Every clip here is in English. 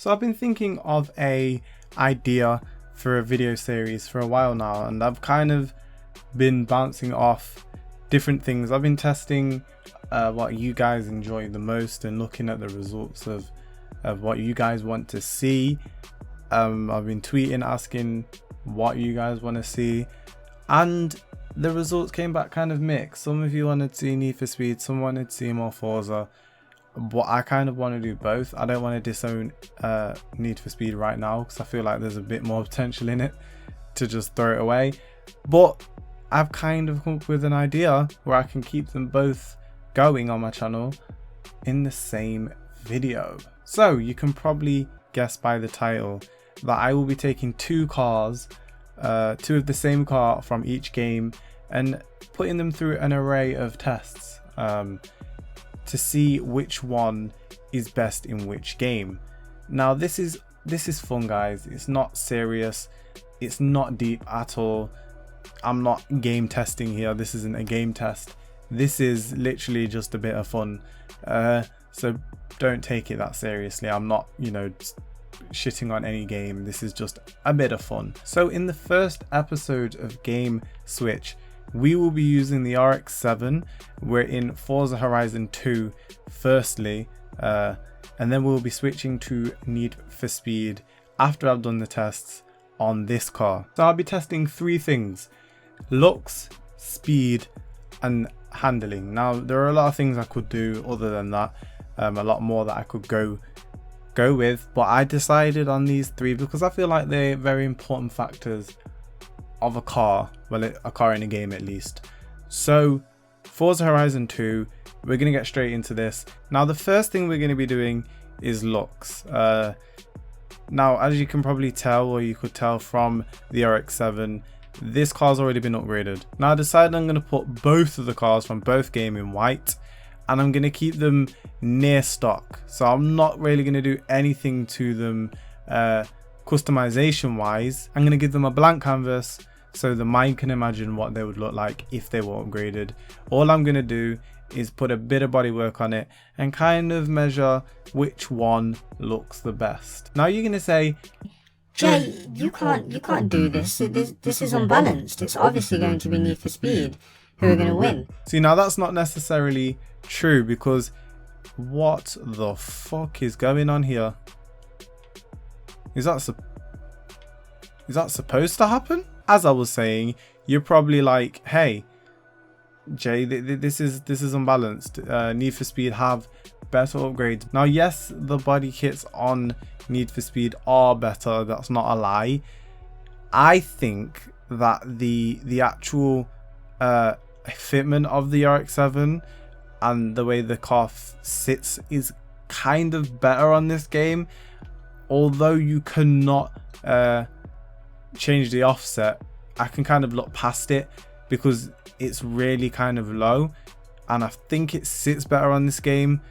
So I've been thinking of a idea for a video series for a while now, and I've kind of been bouncing off different things. I've been testing what you guys enjoy the most and looking at the results of what you guys want to see. I've been tweeting asking what you guys want to see, and the results came back kind of mixed. Some of you wanted to see Need for Speed, some wanted to see more Forza, but I kind of want to do both. I don't want to disown Need for Speed right now because I feel like there's a bit more potential in it to just throw it away, but I've kind of come up with an idea where I can keep them both going on my channel in the same video. So you can probably guess by the title that I will be taking two cars, two of the same car from each game, and putting them through an array of tests to see which one is best in which game. Now this is fun, guys. It's not serious, it's not deep at all. I'm not game testing here. This isn't a game test. This is literally just a bit of fun, so don't take it that seriously. I'm not, you know, shitting on any game. This is just a bit of fun. So in the first episode of Game Switch, we will be using the RX7. We're in Forza Horizon 2 firstly, and then we'll be switching to Need for Speed after I've done the tests on this car. So I'll be testing three things: looks, speed, and handling. Now there are a lot of things I could do other than that, a lot more that I could go with, but I decided on these three because I feel like they're very important factors of a car, well, a car in a game at least. So Forza Horizon 2, we're going to get straight into this. Now the first thing we're going to be doing is looks. Now as you can probably tell, or you could tell from the RX7, this car's already been upgraded. Now I decided I'm going to put both of the cars from both games in white, and I'm going to keep them near stock. So I'm not really going to do anything to them customization wise. I'm going to give them a blank canvas so the mind can imagine what they would look like if they were upgraded. All I'm going to do is put a bit of bodywork on it and kind of measure which one looks the best. Now you're going to say, Jay, you can't do this. This is unbalanced. It's obviously going to be Need for Speed who are going to win. See, now that's not necessarily true, because what the fuck is going on here? Is that supposed to happen? As I was saying, you're probably like, hey Jay, this is unbalanced. Need for Speed have better upgrades. Now yes, the body kits on Need for Speed are better, that's not a lie. I think that the actual fitment of the RX7 and the way the car sits is kind of better on this game, although you cannot change the offset. I can kind of look past it because it's really kind of low, and I think it sits better on this game.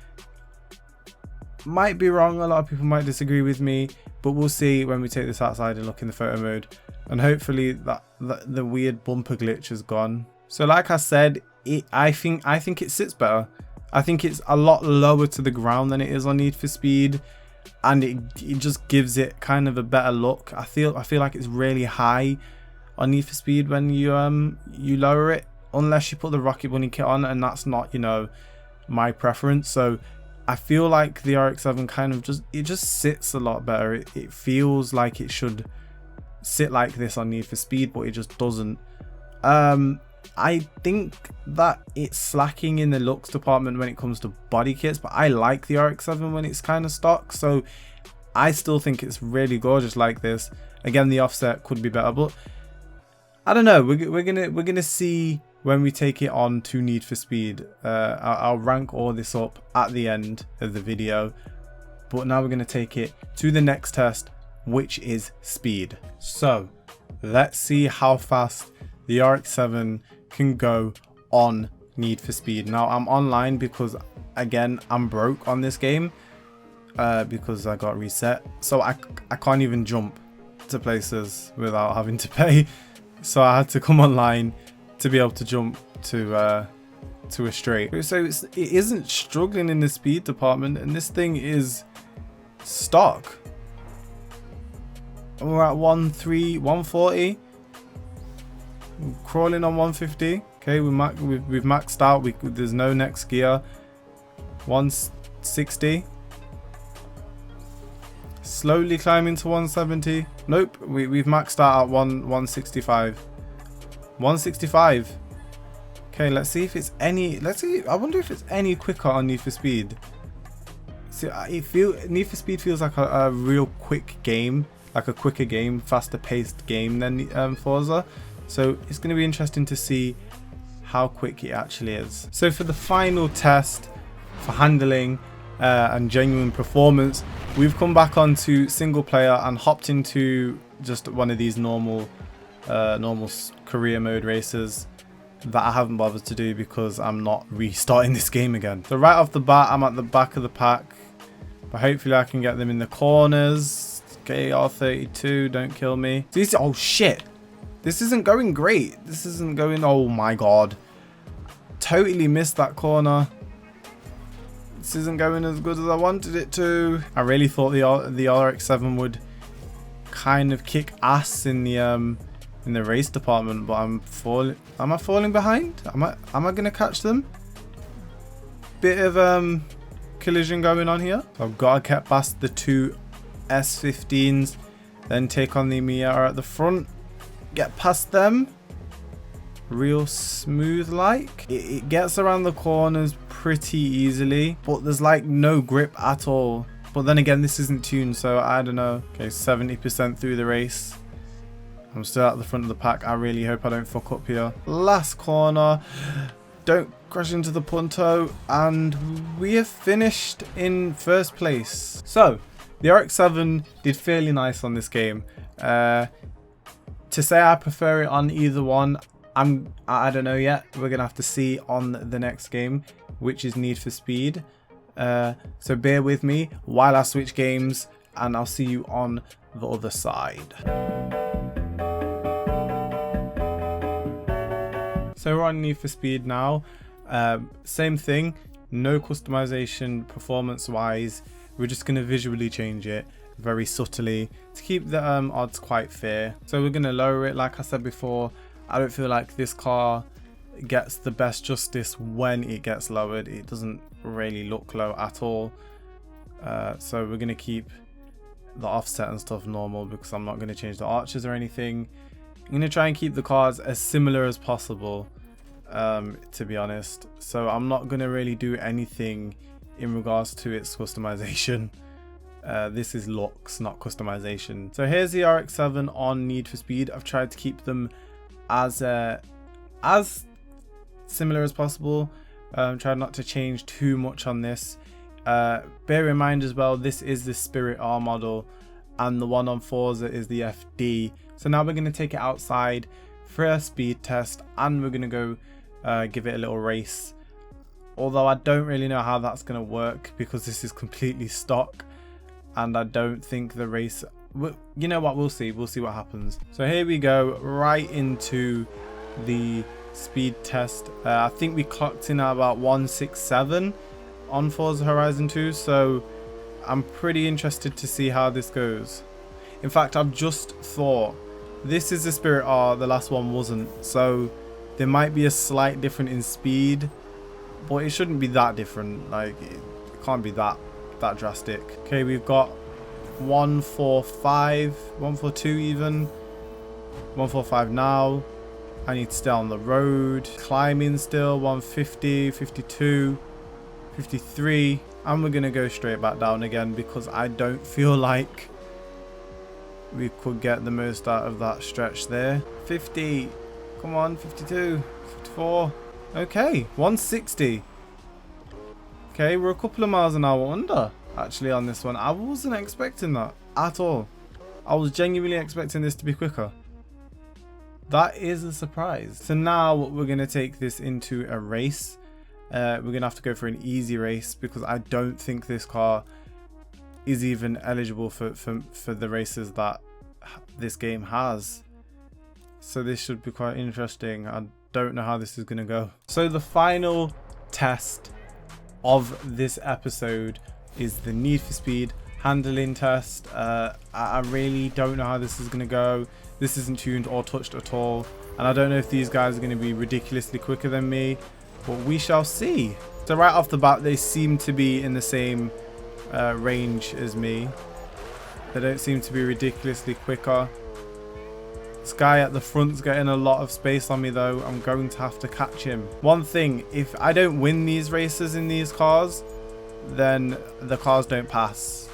Might be wrong, a lot of people might disagree with me, but we'll see when we take this outside and look in the photo mode, and hopefully that the weird bumper glitch is gone. So like I said, I think it sits better. I think it's a lot lower to the ground than it is on Need for Speed, and it just gives it kind of a better look. I feel like it's really high on Need for Speed when you lower it, unless you put the Rocket Bunny kit on, and that's not, you know, my preference. So I feel like the RX7 kind of just sits a lot better. It feels like it should sit like this on Need for Speed, but it just doesn't. I think that it's slacking in the looks department when it comes to body kits, but I like the RX7 when it's kind of stock, so I still think it's really gorgeous like this. Again, the offset could be better, but I don't know. We're gonna see when we take it on to Need for Speed. I'll rank all this up at the end of the video, but now we're gonna take it to the next test, which is speed. So let's see how fast the RX7 can go on Need for Speed. Now I'm online because, again, I'm broke on this game because I got reset, so I can't even jump to places without having to pay. So I had to come online to be able to jump to a straight. So it isn't struggling in the speed department, and this thing is stock. We're at 140. Crawling on 150. Okay, we've maxed out. There's no next gear. 160. Slowly climbing to 170. Nope, we've maxed out at 165. 165. Okay, let's see if it's any. I wonder if it's any quicker on Need for Speed. See, Need for Speed feels like a real quick game, like a quicker game, faster paced game than Forza. So it's going to be interesting to see how quick it actually is. So for the final test for handling and genuine performance, we've come back onto single player and hopped into just one of these normal career mode races that I haven't bothered to do because I'm not restarting this game again. So right off the bat, I'm at the back of the pack, but hopefully I can get them in the corners. Okay, R32, don't kill me. Oh shit, this isn't going great. This isn't going, oh my god, totally missed that corner. This isn't going as good as I wanted it to. I really thought the RX7 would kind of kick ass in the race department, but I'm falling. Am I falling behind? Am I gonna catch them? Bit of collision going on here. So I've got to get past the two S15s, then take on the Miata at the front, get past them real smooth like. It gets around the corners pretty easily, but there's like no grip at all. But then again, this isn't tuned, so I don't know. Okay, 70% through the race. I'm still at the front of the pack. I really hope I don't fuck up here. Last corner. Don't crash into the Punto. And we have finished in first place. So, the RX7 did fairly nice on this game. To say I prefer it on either one, I don't know yet. We're going to have to see on the next game, which is Need for Speed. So bear with me while I switch games, and I'll see you on the other side. So we're on Need for Speed now. Same thing, no customization performance wise. We're just going to visually change it very subtly to keep the odds quite fair. So we're going to lower it. Like I said before, I don't feel like this car gets the best justice when it gets lowered. It doesn't really look low at all. So we're going to keep the offset and stuff normal because I'm not going to change the arches or anything. I'm going to try and keep the cars as similar as possible, to be honest. So I'm not going to really do anything in regards to its customization. This is looks, not customization. So here's the RX7 on Need for Speed. I've tried to keep them as similar as possible. Tried not to change too much on this. Bear in mind as well, this is the Spirit R model and the one on Forza is the FD. So now we're going to take it outside for a speed test and we're going to go give it a little race. Although I don't really know how that's going to work because this is completely stock and I don't think the race... You know what, we'll see what happens. So here we go, right into the speed test. I think we clocked in at about 167 on Forza Horizon 2, so I'm pretty interested to see how this goes. In fact, I've just thought this is the Spirit R, the last one wasn't, so there might be a slight difference in speed, but it shouldn't be that different. Like, it can't be that drastic. Okay, we've got 145, 142 even, 145 now. I need to stay on the road. Climbing still, 150, 52, 53. And we're going to go straight back down again because I don't feel like we could get the most out of that stretch there. 50. Come on, 52, 54. Okay, 160. Okay, we're a couple of miles an hour under actually on this one. I wasn't expecting that at all. I was genuinely expecting this to be quicker. That is a surprise. So now we're going to take this into a race. We're going to have to go for an easy race because I don't think this car is even eligible for the races that this game has. So this should be quite interesting. I don't know how this is going to go. So the final test of this episode is the Need for Speed handling test. I really don't know how this is going to go. This isn't tuned or touched at all. And I don't know if these guys are going to be ridiculously quicker than me. But we shall see. So right off the bat, they seem to be in the same range as me. They don't seem to be ridiculously quicker. This guy at the front's getting a lot of space on me though. I'm going to have to catch him. One thing, if I don't win these races in these cars, then the cars don't pass.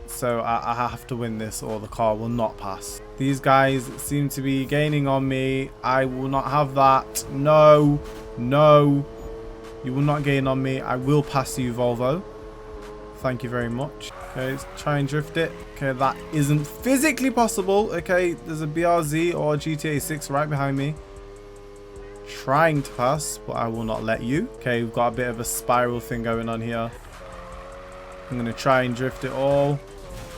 So I have to win this or the car will not pass. These guys seem to be gaining on me. I will not have that. No, no. You will not gain on me. I will pass you, Volvo. Thank you very much. Okay, let's try and drift it. Okay, that isn't physically possible. Okay, there's a BRZ or a GTA 6 right behind me. Trying to pass, but I will not let you. Okay, we've got a bit of a spiral thing going on here. I'm going to try and drift it all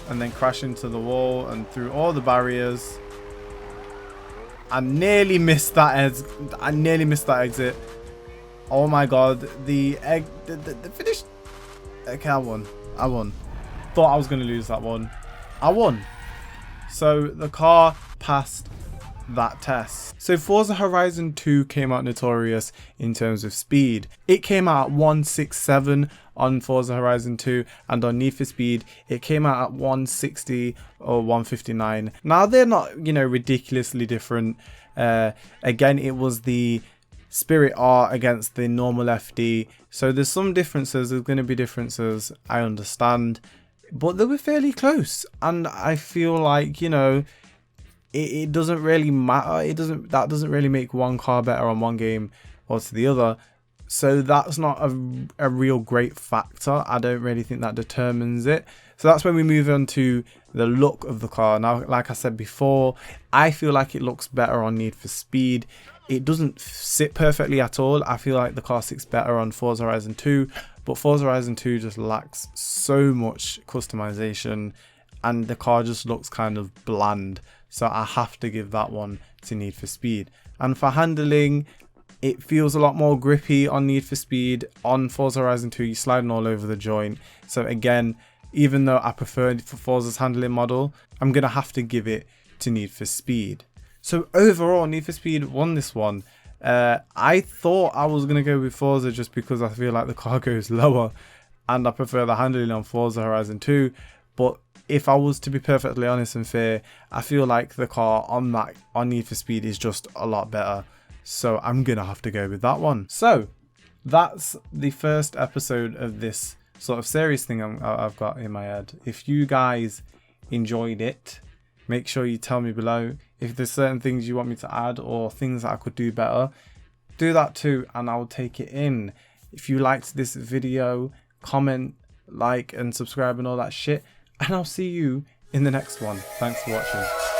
and then crash into the wall and through all the barriers. I nearly missed that exit. Oh my god, the finish. Okay, I won. Thought I was going to lose that one. I won. So the car passed that test. So Forza Horizon 2 came out notorious in terms of speed. It came out at 167 on Forza Horizon 2, and on Need for Speed it came out at 160 or 159. Now they're not, you know, ridiculously different. Again, it was the Spirit R against the normal FD, so there's some differences. There's going to be differences, I understand, but they were fairly close, and I feel like, you know, it doesn't really matter. That doesn't really make one car better on one game or to the other. So that's not a real great factor. I don't really think that determines it. So that's when we move on to the look of the car. Now, like I said before, I feel like it looks better on Need for Speed. It doesn't sit perfectly at all. I feel like the car sits better on Forza Horizon 2, but Forza Horizon 2 just lacks so much customization and the car just looks kind of bland. So I have to give that one to Need for Speed. And for handling, it feels a lot more grippy on Need for Speed. On Forza Horizon 2, you're sliding all over the joint. So again, even though I prefer Forza's handling model, I'm going to have to give it to Need for Speed. So overall, Need for Speed won this one. I thought I was going to go with Forza just because I feel like the car goes lower and I prefer the handling on Forza Horizon 2. But if I was to be perfectly honest and fair, I feel like the car on Need for Speed is just a lot better. So I'm going to have to go with that one. So that's the first episode of this sort of series thing I've got in my head. If you guys enjoyed it, make sure you tell me below. If there's certain things you want me to add or things that I could do better, do that too and I'll take it in. If you liked this video, comment, like and subscribe and all that shit. And I'll see you in the next one. Thanks for watching.